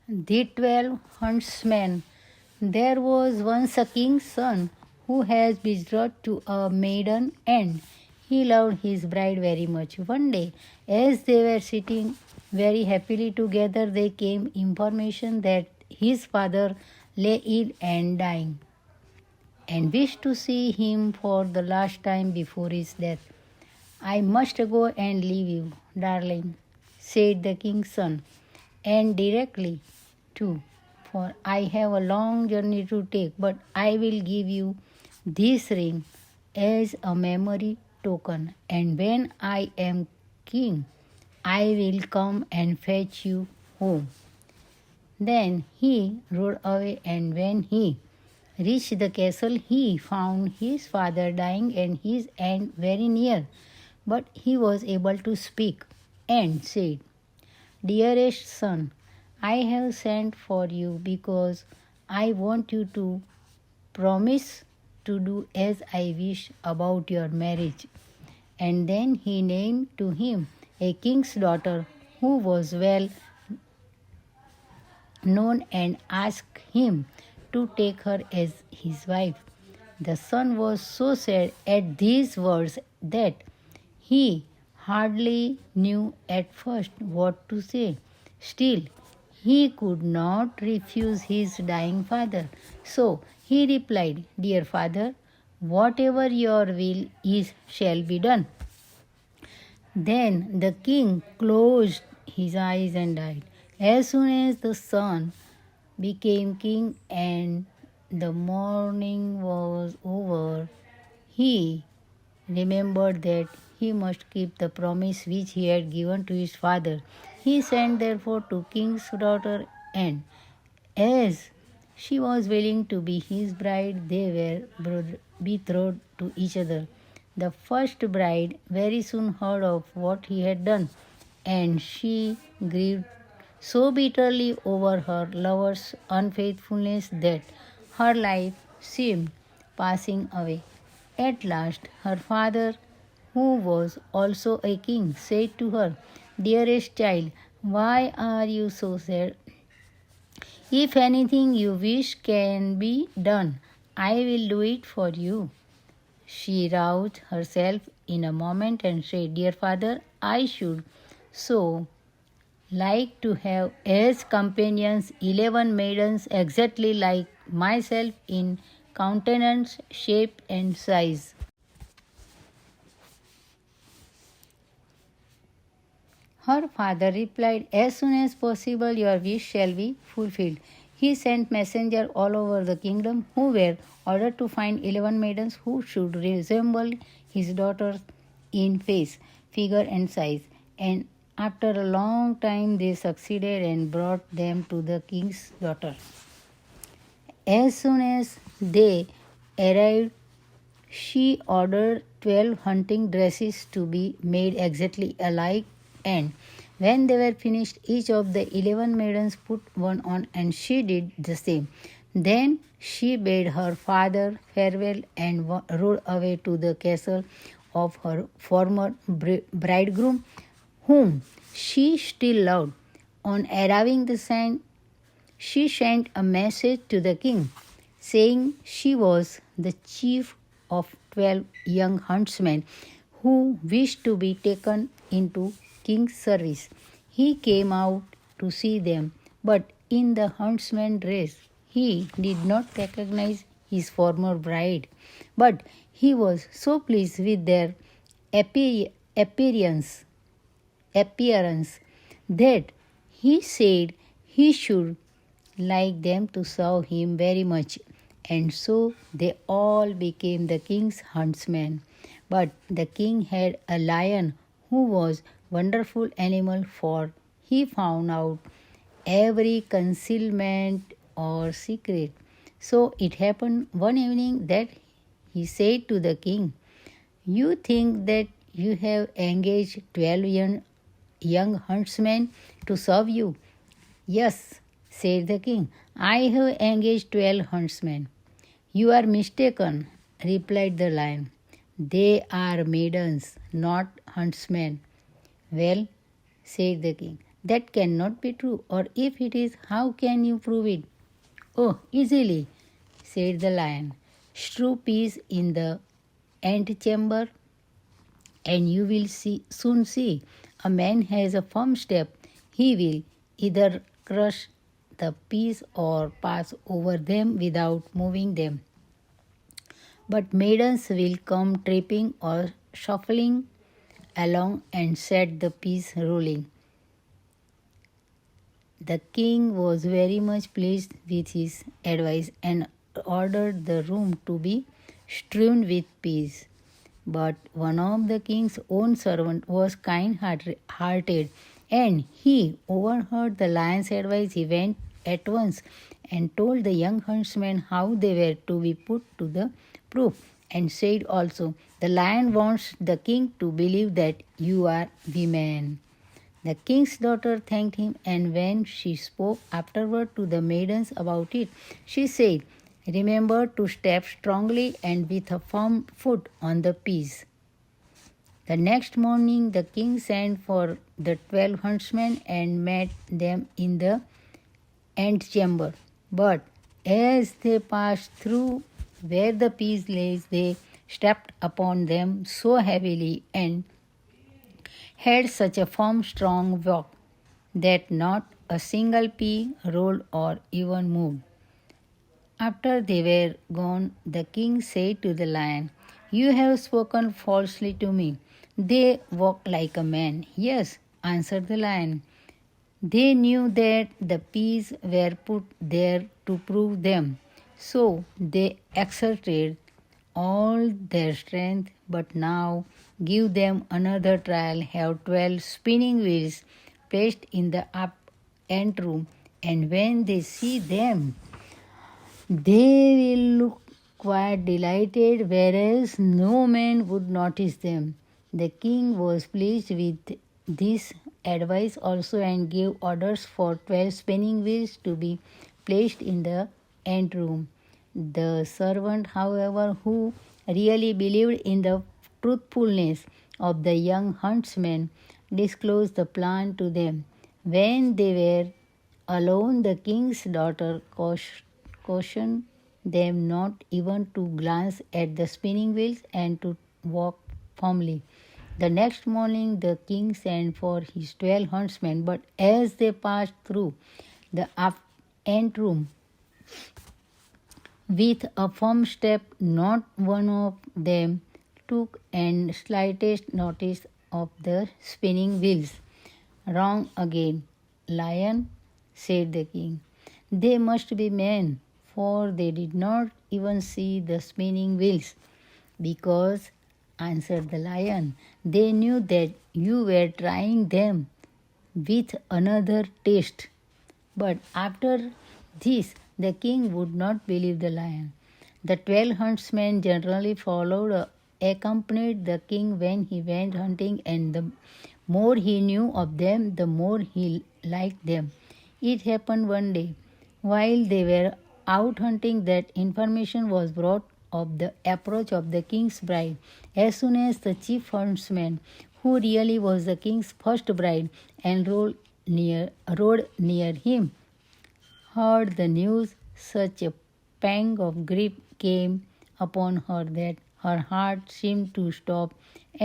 The 12 Huntsmen. There was once a king's son who was betrothed to a maiden, and he loved his bride very much. One day, as they were sitting very happily together, there came information that his father lay ill and dying, and wished to see him for the last time before his death. I must go and leave you, darling, said the king's son, and directly too, for I have a long journey to take, but I will give you this ring as a memory token, and when I am king, I will come and fetch you home. Then he rode away, and when he reached the castle, he found his father dying and his end very near. But he was able to speak and said, Dearest son, I have sent for you because I want you to promise to do as I wish about your marriage. And then he named to him a king's daughter who was well known and asked him to take her as his wife. The son was so sad at these words that he hardly knew at first what to say. Still, he could not refuse his dying father. So he replied, Dear father, whatever your will is shall be done. Then the king closed his eyes and died. As soon as the son became king and the mourning was over, he remembered that he must keep the promise which he had given to his father. He sent therefore to king's daughter, and as she was willing to be his bride, they were betrothed to each other. The first bride very soon heard of what he had done, and she grieved so bitterly over her lover's unfaithfulness that her life seemed passing away. At last, her father, who was also a king, said to her, Dearest child, why are you so sad? If anything you wish can be done, I will do it for you. She roused herself in a moment and said, Dear father, I should so like to have as companions 11 maidens exactly like myself in countenance, shape, and size. Her father replied, As soon as possible your wish shall be fulfilled. He sent messengers all over the kingdom who were ordered to find 11 maidens who should resemble his daughters in face, figure, and size. And after a long time they succeeded and brought them to the king's daughter. As soon as they arrived, she ordered 12 hunting dresses to be made exactly alike, and when they were finished, each of the 11 maidens put one on, and she did the same. Then she bade her father farewell and rode away to the castle of her former bridegroom, whom she still loved. On arriving the sign, she sent a message to the king, saying she was the chief of 12 young huntsmen who wished to be taken into king's service. He came out to see them, but in the huntsman dress he did not recognize his former bride. But he was so pleased with their appearance that he said he should like them to serve him very much, and so they all became the king's huntsmen. But the king had a lion who was wonderful animal, for he found out every concealment or secret. So it happened one evening that he said to the king, You think that you have engaged 12 young huntsmen to serve you? Yes, said the king, I have engaged 12 huntsmen. You are mistaken, replied the lion. They are maidens, not huntsmen. Well, said the king, That cannot be true, or if it is, how can you prove it? Oh, easily, said the lion. Strew peas in the antechamber, and you will soon see. A man has a firm step. He will either crush the peas or pass over them without moving them. But maidens will come tripping or shuffling along and set the peas rolling. The king was very much pleased with his advice and ordered the room to be strewn with peas. But one of the king's own servants was kind-hearted, and he overheard the lion's advice. He went at once and told the young huntsman how they were to be put to the proof, and said also, "The lion wants the king to believe that you are the man." The king's daughter thanked him, and when she spoke afterward to the maidens about it, she said, "Remember to step strongly and with a firm foot on the peas." The next morning the king sent for the 12 huntsmen and met them in the antechamber. But as they passed through where the peas lay, they stepped upon them so heavily and had such a firm, strong walk that not a single pea rolled or even moved. After they were gone, the king said to the lion, "You have spoken falsely to me. They walk like a man." "Yes," answered the lion. "They knew that the peas were put there to prove them, so they exerted all their strength. But now give them another trial. Have 12 spinning wheels placed in the end room, and when they see them, they will look quite delighted, whereas no man would notice them." The king was pleased with this advice also and gave orders for 12 spinning wheels to be placed in the end room. The servant, however, who really believed in the truthfulness of the young huntsman, disclosed the plan to them. When they were alone, the king's daughter cautioned them not even to glance at the spinning wheels and to walk firmly. The next morning the king sent for his 12 huntsmen, but as they passed through the end room with a firm step, not one of them took and slightest notice of the spinning wheels. "Wrong again, lion," said the king. "They must be men, for they did not even see the spinning wheels." "Because," answered the lion, "they knew that you were trying them with another test." But after this the king would not believe the lion. The 12 huntsmen generally accompanied the king when he went hunting, and the more he knew of them, the more he liked them. It happened one day, while they were out hunting, that information was brought of the approach of the king's bride. As soon as the chief huntsman, who really was the king's first bride and rode near him, heard the news, such a pang of grief came upon her that her heart seemed to stop,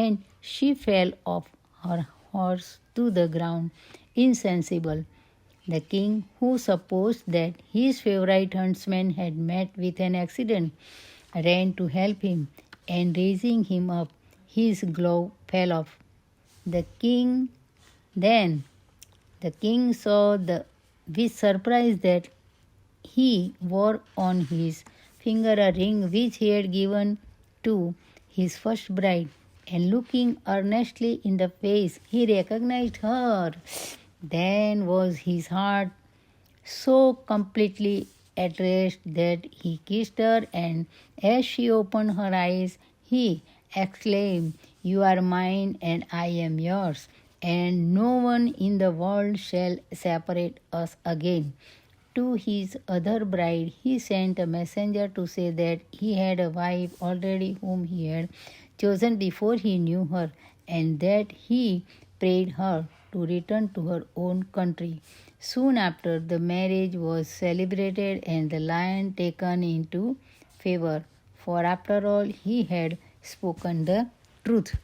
and she fell off her horse to the ground insensible. The king, who supposed that his favorite huntsman had met with an accident, ran to help him, and raising him up, his glove fell off. Then the king saw with surprise that he wore on his finger a ring which he had given to his first bride, and looking earnestly in the face, he recognized her. Then was his heart so completely at rest that he kissed her, and as she opened her eyes, he exclaimed, "You are mine and I am yours, and no one in the world shall separate us again." To his other bride he sent a messenger to say that he had a wife already whom he had chosen before he knew her, and that he prayed her to return to her own country. Soon after, the marriage was celebrated and the lion taken into favor, for after all, he had spoken the truth.